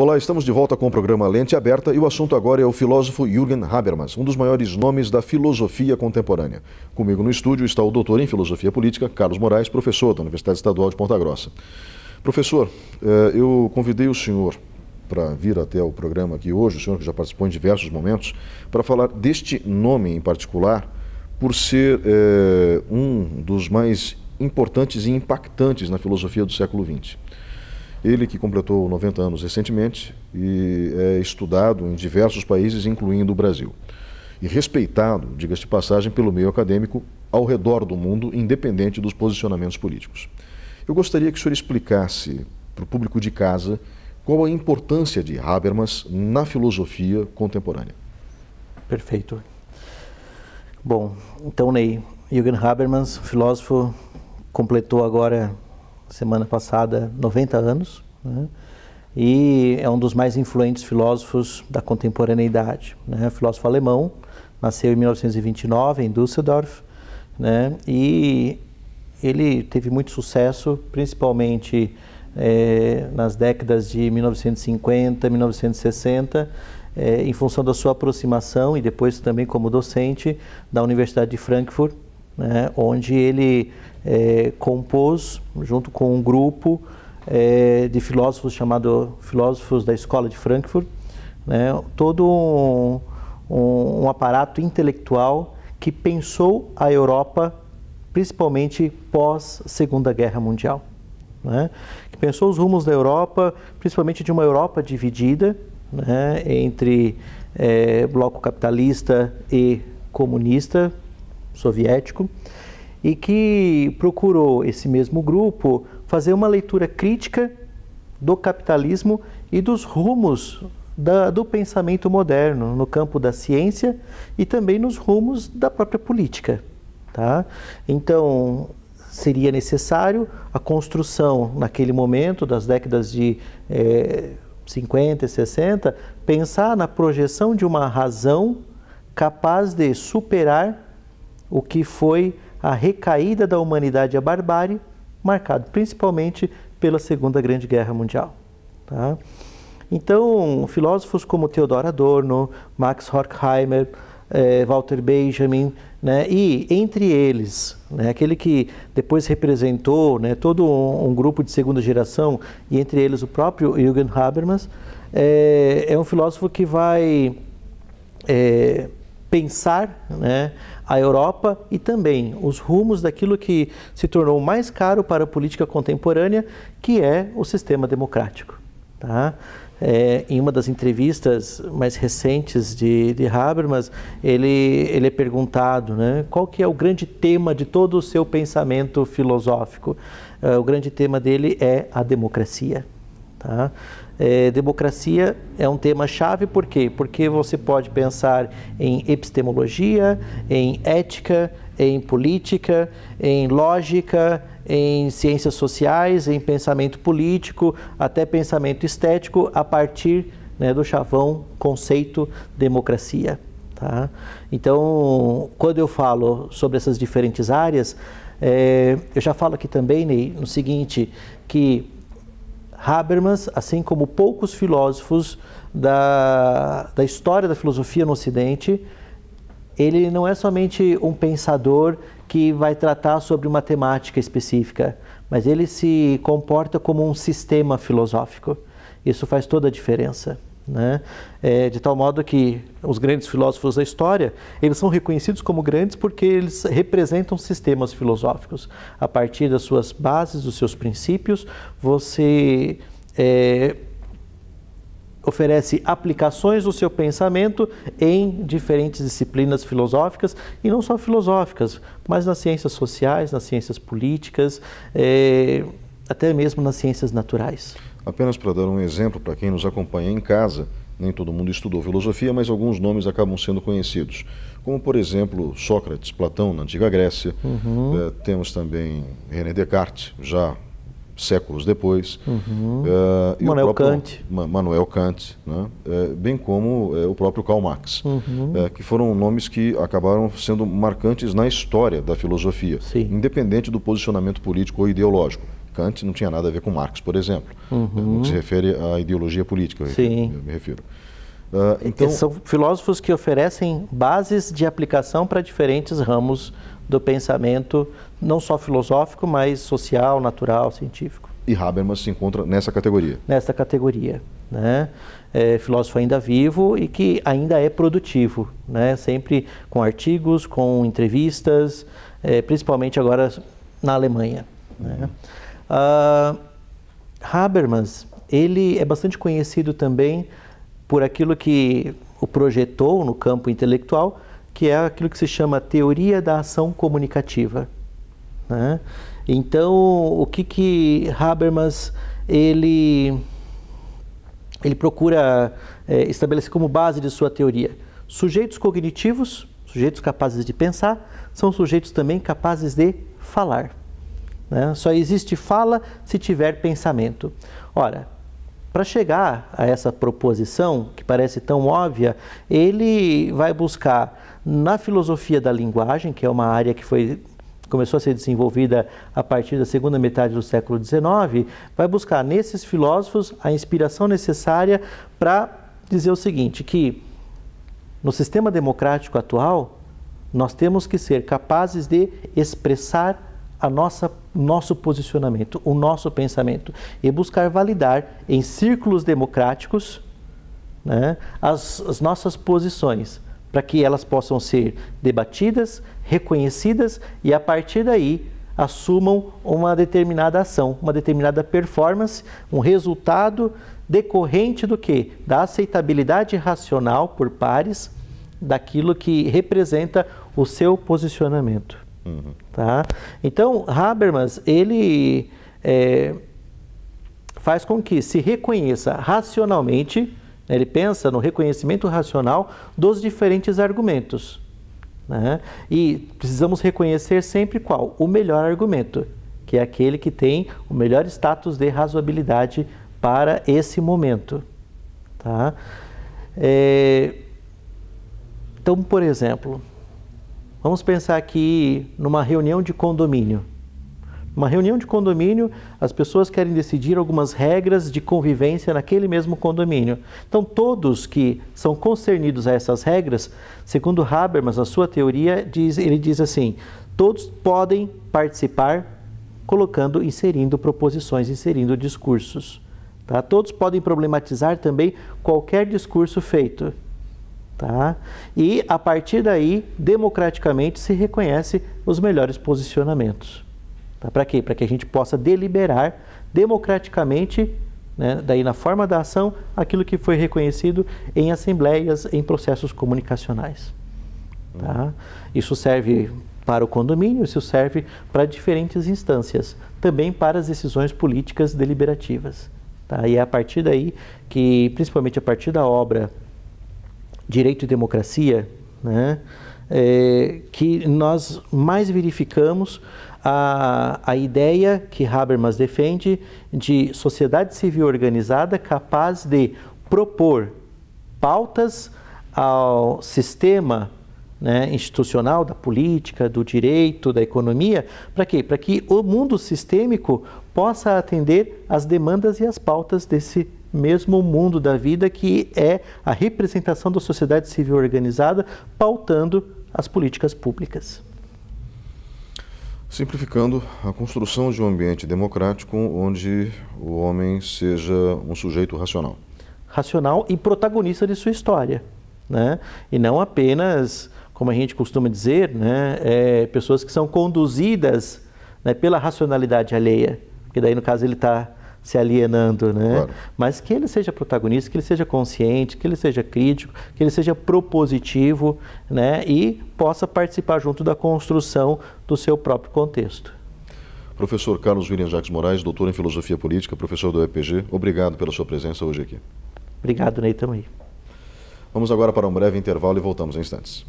Olá, estamos de volta com o programa Lente Aberta e o assunto agora é o filósofo Jürgen Habermas, um dos maiores nomes da filosofia contemporânea. Comigo no estúdio está o doutor em filosofia política, Carlos Moraes, professor da Universidade Estadual de Ponta Grossa. Professor, eu convidei o senhor para vir até o programa aqui hoje, o senhor que já participou em diversos momentos, para falar deste nome em particular, por ser um dos mais importantes e impactantes na filosofia do século XX. Ele que completou 90 anos recentemente e é estudado em diversos países, incluindo o Brasil. E respeitado, diga-se de passagem, pelo meio acadêmico ao redor do mundo, independente dos posicionamentos políticos. Eu gostaria que o senhor explicasse para o público de casa qual a importância de Habermas na filosofia contemporânea. Perfeito. Bom, então, Ney, Jürgen Habermas, filósofo, completou agora, semana passada, 90 anos, né? E é um dos mais influentes filósofos da contemporaneidade, né? Filósofo alemão, nasceu em 1929 em Düsseldorf, né? E ele teve muito sucesso, principalmente nas décadas de 1950, 1960, em função da sua aproximação e depois também como docente da Universidade de Frankfurt, né? Onde ele compôs, junto com um grupo de filósofos chamado Filósofos da Escola de Frankfurt, né? Todo um aparato intelectual que pensou a Europa, principalmente pós Segunda Guerra Mundial, né? Que pensou os rumos da Europa, principalmente de uma Europa dividida, né? Entre bloco capitalista e comunista soviético, e que procurou, esse mesmo grupo, fazer uma leitura crítica do capitalismo e dos rumos do pensamento moderno no campo da ciência e também nos rumos da própria política, tá? Então, seria necessário a construção, naquele momento, das décadas de 50 e 60, pensar na projeção de uma razão capaz de superar o que foi a recaída da humanidade à barbárie, marcado principalmente pela Segunda Grande Guerra Mundial, tá? Então, filósofos como Theodor Adorno, Max Horkheimer, Walter Benjamin, né, e entre eles, né, aquele que depois representou, né, todo um grupo de segunda geração, e entre eles o próprio Jürgen Habermas, é um filósofo que vai pensar, né, a Europa e também os rumos daquilo que se tornou mais caro para a política contemporânea, que é o sistema democrático, tá? Em uma das entrevistas mais recentes de Habermas, ele é perguntado, né, qual que é o grande tema de todo o seu pensamento filosófico. O grande tema dele é a democracia, tá? Democracia é um tema-chave, por quê? Porque você pode pensar em epistemologia, em ética, em política, em lógica, em ciências sociais, em pensamento político, até pensamento estético, a partir, né, do chavão conceito democracia, tá? Então, quando eu falo sobre essas diferentes áreas, eu já falo aqui também, Ney, no seguinte, que Habermas, assim como poucos filósofos da história da filosofia no Ocidente, ele não é somente um pensador que vai tratar sobre uma temática específica, mas ele se comporta como um sistema filosófico. Isso faz toda a diferença, né? De tal modo que os grandes filósofos da história, eles são reconhecidos como grandes porque eles representam sistemas filosóficos. A partir das suas bases, dos seus princípios, você oferece aplicações do seu pensamento em diferentes disciplinas filosóficas, e não só filosóficas, mas nas ciências sociais, nas ciências políticas, até mesmo nas ciências naturais. Apenas para dar um exemplo para quem nos acompanha em casa, nem todo mundo estudou filosofia, mas alguns nomes acabam sendo conhecidos, como por exemplo Sócrates, Platão na antiga Grécia, temos também René Descartes, já séculos depois, e Manuel Kant, né? Bem como o próprio Karl Marx, que foram nomes que acabaram sendo marcantes na história da filosofia, independente do posicionamento político ou ideológico. Kant não tinha nada a ver com Marx, por exemplo, no que se refere à ideologia política, eu me refiro. Então, são filósofos que oferecem bases de aplicação para diferentes ramos do pensamento, não só filosófico, mas social, natural, científico. E Habermas se encontra nessa categoria? Nessa categoria, né? Filósofo ainda vivo e que ainda é produtivo, né? Sempre com artigos, com entrevistas, principalmente agora na Alemanha. Né? Habermas, ele é bastante conhecido também por aquilo que o projetou no campo intelectual, que é aquilo que se chama teoria da ação comunicativa. Né? Então, o que Habermas ele procura estabelecer como base de sua teoria? Sujeitos cognitivos, sujeitos capazes de pensar, são sujeitos também capazes de falar. Né? Só existe fala se tiver pensamento. Ora, para chegar a essa proposição, que parece tão óbvia, ele vai buscar na filosofia da linguagem, que é uma área que começou a ser desenvolvida a partir da segunda metade do século XIX, vai buscar nesses filósofos a inspiração necessária para dizer o seguinte, que no sistema democrático atual, nós temos que ser capazes de expressar nosso posicionamento, o nosso pensamento, e buscar validar em círculos democráticos, né, as nossas posições, para que elas possam ser debatidas, reconhecidas e a partir daí assumam uma determinada ação, uma determinada performance, um resultado decorrente do quê? Da aceitabilidade racional por pares daquilo que representa o seu posicionamento. Tá? Então, Habermas, ele faz com que se reconheça racionalmente, né, ele pensa no reconhecimento racional dos diferentes argumentos. Né? E precisamos reconhecer sempre qual? O melhor argumento, que é aquele que tem o melhor status de razoabilidade para esse momento. Tá? Então, por exemplo, vamos pensar aqui numa reunião de condomínio. Numa reunião de condomínio, as pessoas querem decidir algumas regras de convivência naquele mesmo condomínio. Então, todos que são concernidos a essas regras, segundo Habermas, a sua teoria, ele diz assim, todos podem participar inserindo proposições, inserindo discursos. Tá? Todos podem problematizar também qualquer discurso feito. Tá? E, a partir daí, democraticamente se reconhece os melhores posicionamentos. Tá? Para quê? Para que a gente possa deliberar democraticamente, né, daí na forma da ação, aquilo que foi reconhecido em assembleias, em processos comunicacionais. Tá? Isso serve para o condomínio, isso serve para diferentes instâncias, também para as decisões políticas deliberativas. Tá? E é a partir daí que, principalmente a partir da obra Direito e Democracia, né, que nós mais verificamos a ideia que Habermas defende de sociedade civil organizada capaz de propor pautas ao sistema, né, institucional, da política, do direito, da economia. Para quê? Para que o mundo sistêmico possa atender às demandas e às pautas desse mesmo mundo da vida, que é a representação da sociedade civil organizada, pautando as políticas públicas. Simplificando, a construção de um ambiente democrático onde o homem seja um sujeito racional. Racional e protagonista de sua história, né? E não apenas, como a gente costuma dizer, né, pessoas que são conduzidas, né, pela racionalidade alheia, porque daí no caso ele está se alienando, né? Claro. Mas que ele seja protagonista, que ele seja consciente, que ele seja crítico, que ele seja propositivo, né? E possa participar junto da construção do seu próprio contexto. Professor Carlos William Jacques Moraes, doutor em Filosofia Política, professor do EPG, obrigado pela sua presença hoje aqui. Obrigado, Ney, também. Vamos agora para um breve intervalo e voltamos em instantes.